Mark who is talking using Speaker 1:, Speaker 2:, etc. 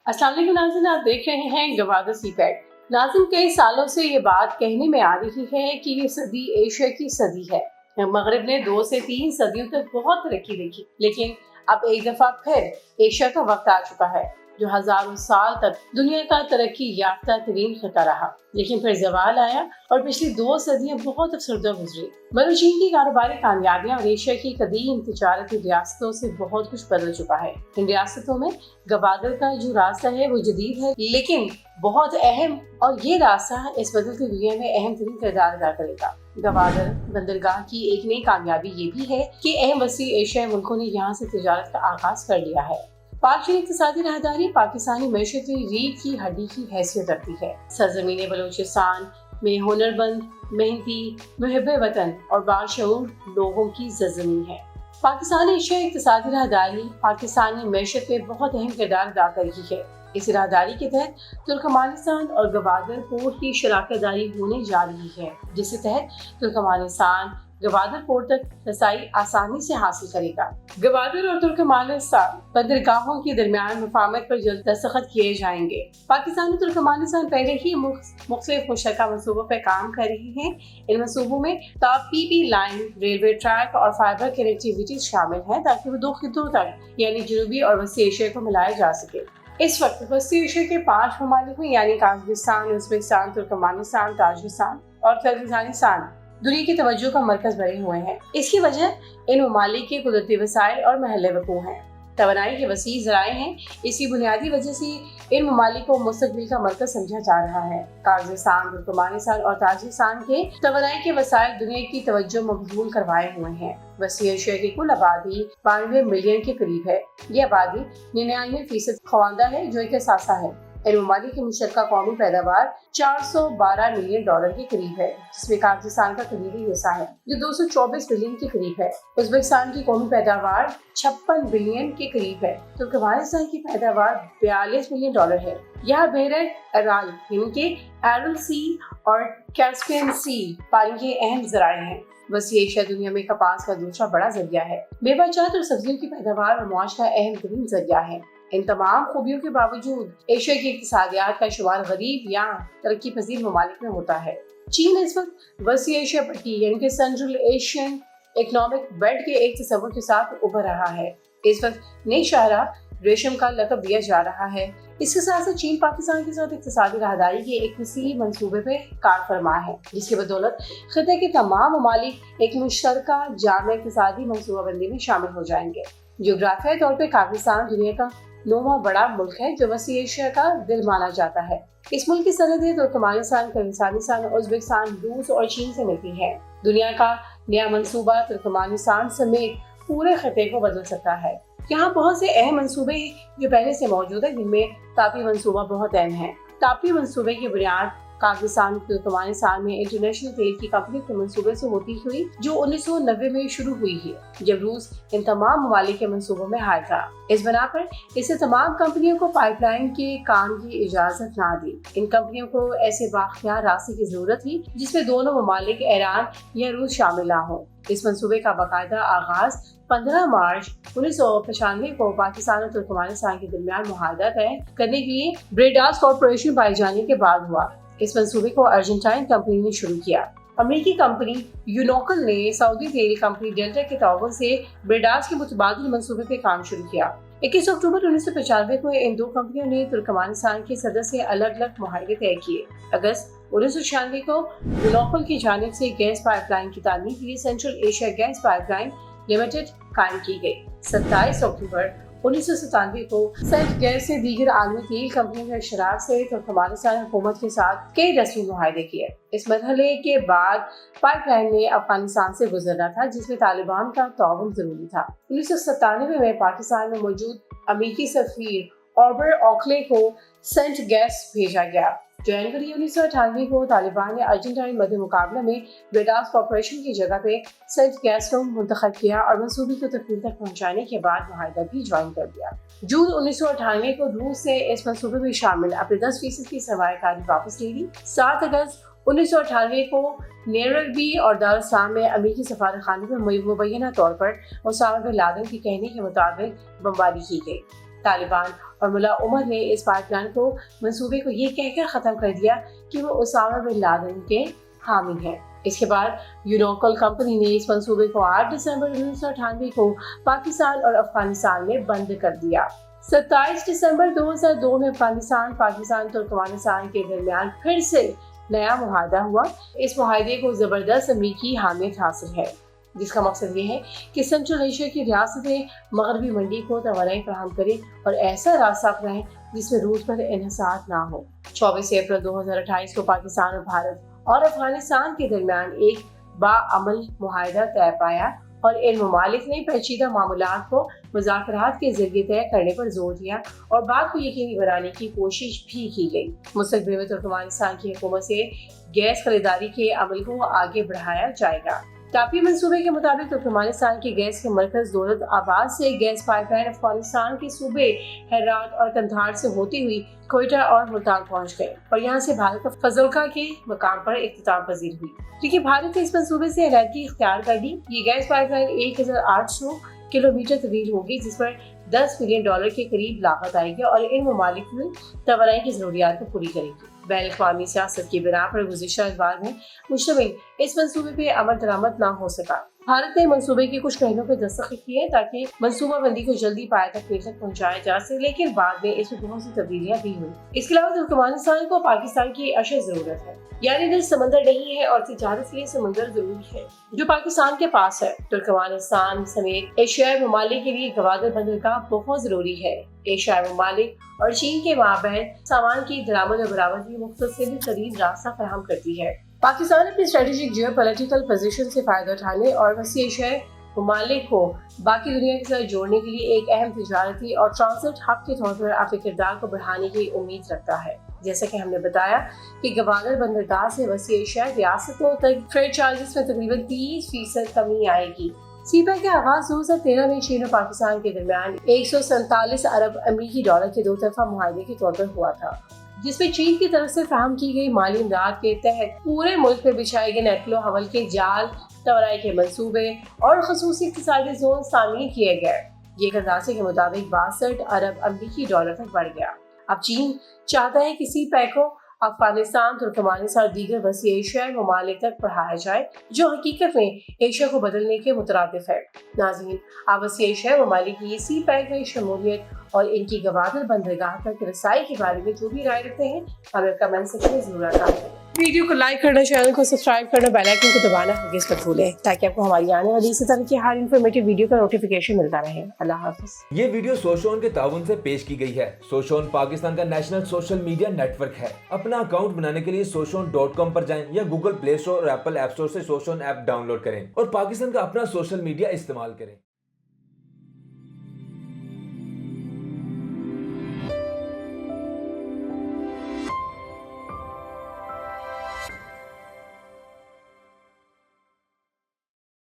Speaker 1: अस्सलाम वालेकुम नाज़रीन, आप देख रहे हैं गवादर सी पैक। नाज़रीन, कई सालों से ये बात कहने में आ रही है कि ये सदी एशिया की सदी है। मगरिब ने 2 से 3 सदियों तक बहुत तरक्की देखी, लेकिन अब एक दफा फिर एशिया का वक्त आ चुका है जो हजारों साल तक दुनिया का तरक्की याफ्ता तरीन खिता रहा, लेकिन फिर जवाल आया और पिछली 2 सदियां बहुत अफसरदा गुजरी। मगर चीन की कारोबारी कामयाबियां और एशिया की कदीम तिजारती रियासतों से बहुत कुछ बदल चुका है। इन रियासतों में गवादर का जो रास्ता है वो जदीद है, लेकिन बहुत अहम, और ये रास्ता इस बदलती दुनिया में अहम तरीन किरदार अदा करेगा। गवादर बंदरगाह की एक नई कामयाबी ये भी है कि अहम वसी एशियाई मुल्कों ने यहाँ से तिजारत का आगाज कर लिया है। पाक चीन इक़्तिसादी राहदारी पाकिस्तानी मैशत की रीढ़ की हड्डी की हैसियत रखती है। सरजमीन बलूचिस्तान में हुनरमंद, मेहनती, मुहिब्बे वतन और बाशऊर लोगों की ज़मीन है। पाकिस्तानी एशियाई इक़्तिसादी राहदारी पाकिस्तानी मैशत में बहुत अहम किरदार अदा कर रही है। इस राहदारी के तहत तुर्कमानिस्तान और गवादर पोर्ट की शराकतदारी होने जा रही है, जिसके तहत तुर्कमानिस्तान गवादर पोर्ट तक रसाई आसानी से हासिल करेगा। गवादर और तुर्कमानिस्तान बंदरगाहों के दरमियान मुफाहमत पर जल्द दस्तखत किए जाएंगे। पाकिस्तान और तुर्कमानिस्तान पहले ही मुख्तलिफ मुश्तरका मंसूबों पर काम कर रहे हैं। इन मंसूबों में पीपी लाइन, रेलवे ट्रैक और फाइबर कनेक्टिविटी शामिल है, ताकि वो 2 खित्तों तक यानी जनूबी और वसी एशिया को मिलाया जा सके। इस वक्त वसी एशिया के 5 ममालिक में यानी काज़ाकिस्तान, उज़्बेकिस्तान, तुर्कमानिस्तान, ताजिकिस्तान और किर्गिज़स्तान दुनिया की तवज्जो का मरकज बने हुए हैं। इसकी वजह इन ममालिक के कुदरती वसाइल और महल वक़ूअ हैं, तवानाई के वसी ज़राए हैं। इसी बुनियादी वजह से इन ममालिक को मुस्तक़बिल का मरकज समझा जा रहा है। काज़ाकिस्तान, तुर्कमानिस्तान और ताजिकिस्तान के तवानाई के वसाइल दुनिया की तवज्जो मबज़ूल करवाए हुए हैं। वसी एशिया की कुल आबादी 92 मिलियन के करीब है। ये आबादी 99% ख्वांदा है, जो एक असासा है। इन ममालिक की मुश्तरका कौमी पैदावार $412 मिलियन के करीब है, जिसमें काज़ाकिस्तान का करीबी हिस्सा है जो 224 बिलियन के करीब है। उज़्बेकिस्तान की कौमी पैदावार 56 बिलियन के करीब है। तुर्कमानिस्तान की पैदावार $42 मिलियन है। यहाँ बहर अराल यानी कि एरल सी और कैस्पियन सी पानी के अहम ज़राए हैं। वसी एशिया दुनिया में कपास का दूसरा बड़ा जरिया है। मेवा जात और सब्जियों की पैदावार और मुआश का अहम तरीन जरिया है। इन तमाम खूबियों के बावजूद एशिया की इक़्तिसादियात का शुमार गरीब या तरक्की पजीर ममालिक में होता है। चीन इस वक्त वसी एशिया पट्टी यानी कि सेंट्रल एशियन इकोनॉमिक बेल्ट के एक तस्वुर के साथ उभर रहा है। इस वक्त नई शाहराह रेशम का लक़ब दिया जा रहा है। इसके साथ साथ चीन पाकिस्तान के साथ इक़्तिसादी राहदारी के एक वसीह मंसूबे पे कार फरमा है, जिसकी बदौलत खिते के तमाम ममालिक एक मुश्तरका जामे इक़्तिसादी मंसूबाबंदी में शामिल हो जाएंगे। जियोग्राफियाई तौर पर पाकिस्तान दुनिया का 9वां बड़ा मुल्क है जो वसी एशिया का दिल माना जाता है। इस मुल्क की सरहदें तुर्कमानिस्तान, किर्गिज़स्तान, उज़्बेकिस्तान, रूस और चीन से मिलती है। दुनिया का नया मंसूबा तुर्कमानिस्तान समेत पूरे खिते को बदल सकता है। यहाँ बहुत से अहम मंसूबे जो पहले से मौजूद है, जिनमें तापी मंसूबा बहुत अहम है। तापी मंसूबे की बुनियाद काज़ाकिस्तान, तुर्कमानिस्तान में इंटरनेशनल तेल की कंपनी के मंसूबे से होती हुई, जो 1990 में शुरू हुई है, जब रूस इन तमाम ममालिक के मंसूबों में हाय था। इस बना पर इसे तमाम कंपनियों को पाइपलाइन के काम की इजाजत ना दी। इन कंपनियों को ऐसे बाख्तियार रास्ते की जरूरत थी जिसमें दोनों ममालिक ईरान या रूस शामिल ना हो। इस मंसूबे का बाकायदा आगाज 15 मार्च 1995 को पाकिस्तान और तुर्कमानिस्तान के दरमियान मुआहदा तय करने के लिए ब्रेडास कॉर्पोरेशन पाए जाने के बाद हुआ। इस मंसूबे को अर्जेंटाइन कंपनी ने शुरू किया। अमेरिकी कंपनी यूनोकल ने सऊदी तेल कंपनी डेल्टा के ताउन से ब्रेडास के मुतबादिल मंसूबे पे काम शुरू किया। 21 अक्टूबर 1995 को इन 2 कंपनियों ने तुर्कमानिस्तान के सदर से अलग अलग मुआहदे तय किए। अगस्त 1996 को यूनोकल की जानिब से गैस पाइपलाइन की तामीर के लिए central Asia gas pipeline limited कायम की गई। 27 अक्टूबर 1997 को सेंट गैस से दीगर आलमी तेल कंपनियों के शराब से तुर्कमानिस्तान हुकूमत के साथ कई रस्मी मुआहदे किए। इस मरहले के बाद पाइपलाइन ने अफगानिस्तान से गुजरना था, जिसमें तालिबान का ताउन जरूरी था। 1997 में पाकिस्तान में मौजूद अमेरिकी सफीर ऑर्बर ऑकले को सेंट गैस भेजा गया। जनवरी 1998 को तालिबान ने अर्जेंटाइन मध्य मुकाबला में ब्रेडास कॉर्पोरेशन की जगह पे सेंट गैस को मुंतखब किया और मंसूबे को तकमील तक पहुंचाने के बाद मुआहदा भी ज्वाइन कर दिया। जून 1998 को रूस से इस मंसूबे में शामिल अपने 10% की सरमायाकारी वापस ले ली। 7 अगस्त 1998 को नैरोबी और दार एस सलाम में अमेरिकी सफारतखाने पर मुबैना तौर पर ओसामा बिन लादेन के कहने के मुताबिक बमबारी की गई। तालिबान और मुल्ला उमर ने इस पाइपलाइन को मंसूबे को ये कहकर ख़त्म कर दिया कि वो उसामा बिन लादेन के हामी हैं। इसके बाद यूनोकल कंपनी ने इस मंसूबे को 8 दिसंबर 1998 को पाकिस्तान और अफगानिस्तान में बंद कर दिया। 27 दिसंबर 2002 में अफगानिस्तान, पाकिस्तान, तुर्कमेनिस्तान के दरमियान फिर से नया मुआहदा हुआ। इस मुआहदे को ज़बरदस्त अमरीकी हामियत हासिल है, जिसका मकसद ये है कि सेंट्रल एशिया की रियासतें मगरबी मंडी को तवानाई फराहम करें और ऐसा रास्ता अपनाएं जिसमें रूस पर इन्हिसार ना हो। 24 अप्रैल 2028 को पाकिस्तान और भारत और अफगानिस्तान के दरमियान एक बाअमल मुआहदा तय पाया और इन ममालिक ने पेचीदा मामलात को मुज़ाकरात के जरिए तय करने पर जोर दिया और बात को यकीनी बनाने की कोशिश भी की गई। मुस्तक़बिल में तुर्कमेनिस्तान की हुकूमत से गैस खरीदारी के अमल को आगे बढ़ाया जाएगा। तापी मंसूबे के मुताबिक तुर्कमेनिस्तान की गैस के मरकज दौलत आबाद से गैस पाइपलाइन अफगानिस्तान के सूबे हेरात और कंधार से होती हुई कोयटा और मुल्तान पहुंच गए और यहां से भारत का फजलका के मकाम पर इख्तिताम पजीर हुई। लेकिन भारत ने इस मंसूबे से अलहदगी इख्तियार कर दी। ये गैस पाइपलाइन 1800 किलोमीटर तवील होगी, जिस पर $10 बिलियन के करीब लागत आएगी और इन ममालिक में तवानाई की जरूरियात को पूरी करेगी। बैन अवी सियासत की बिना पर गुज़िश्ता इतवार में मुश्तमिल इस मंसूबे पे अमल दरामद न हो सका। भारत ने मंसूबे के कुछ पहलुओं पर दस्तखत किए ताकि मंसूबा बंदी को जल्दी पाया तक पहुंचाया जा सके, लेकिन बाद में इसमें बहुत सी तब्दीलियां भी हुई। इसके अलावा तुर्कमेनिस्तान को पाकिस्तान की अशद जरूरत है, यानी इधर समंदर नहीं है और तिजारत के लिए समंदर जरूरी है जो पाकिस्तान के पास है। तुर्कमेनिस्तान समेत एशियाई ममालिक के लिए गवादर बंदरगाह बहुत जरूरी है। एशियाई ममालिक और चीन के माबैन सामान की दरामद और बरामद की मुख्तसर तरीन रास्ता फराहम करती है। पाकिस्तान अपनी स्ट्रेटेजिक जियोपॉलिटिकल पोजीशन से फायदा उठाने और वसी एशियाई ममालिक को बाकी दुनिया के साथ जोड़ने के लिए एक अहम तिजारती और ट्रांजिट हब के तौर पर अपने किरदार को बढ़ाने की उम्मीद रखता है। जैसा कि हमने बताया कि गवादर बंदरगाह से वसी एशियाई रियासतों तक फ्रेट चार्जेस में तकरीबन 30% कमी आएगी। सीपैक का आगाज 2013 में चीन और पाकिस्तान के दरमियान 147 अरब अमरीकी डॉलर के दो तरफा मुआहदे के तौर पर हुआ था, जिसमें चीन की तरफ से फराहम की गई माली इमदाद के तहत पूरे मुल्क में बिछाए गए नकलो हमल के जाल, तवानाई के मंसूबे और खसूसी इक़्तिसादी जोन शामिल किए गए। ये अंदाजे के मुताबिक 62 अरब अमरीकी डॉलर तक बढ़ गया। अब चीन चाहता है कि सीपैक को अफगानिस्तान, तुर्कमेनिस्तान और दीगर वसी एशियाई ममालिक तक बढ़ाया जाए, जो हकीकत में एशिया को बदलने के मुतरादिफ है। नाज़रीन, आप वसी एशियाई ममालिक की सीपैक में शमूलियत और इनकी गवादर बंदरगाह तक रसाई के बारे में जो भी राय रखते हैं हमें कमेंट सेक्शन में जरूर बताएं। वीडियो को लाइक करना, चैनल को सब्सक्राइब करना, बेल आइकन को दबाना हरगिज़ मत भूलें ताकि आपको हमारी आने वाली इसी तरह की हर इन्फॉर्मेटिव वीडियो का नोटिफिकेशन मिलता रहे। अल्लाह हाफ़िज़।
Speaker 2: ये वीडियो सोशोन के ताउन से पेश की गई है। सोशोन पाकिस्तान का नेशनल सोशल मीडिया नेटवर्क है। अपना अकाउंट बनाने के लिए soshon.com पर जाएं या गूगल प्ले स्टोर और एप्पल ऐप स्टोर से सोशोन ऐप डाउनलोड करें और पाकिस्तान का अपना सोशल मीडिया इस्तेमाल करें।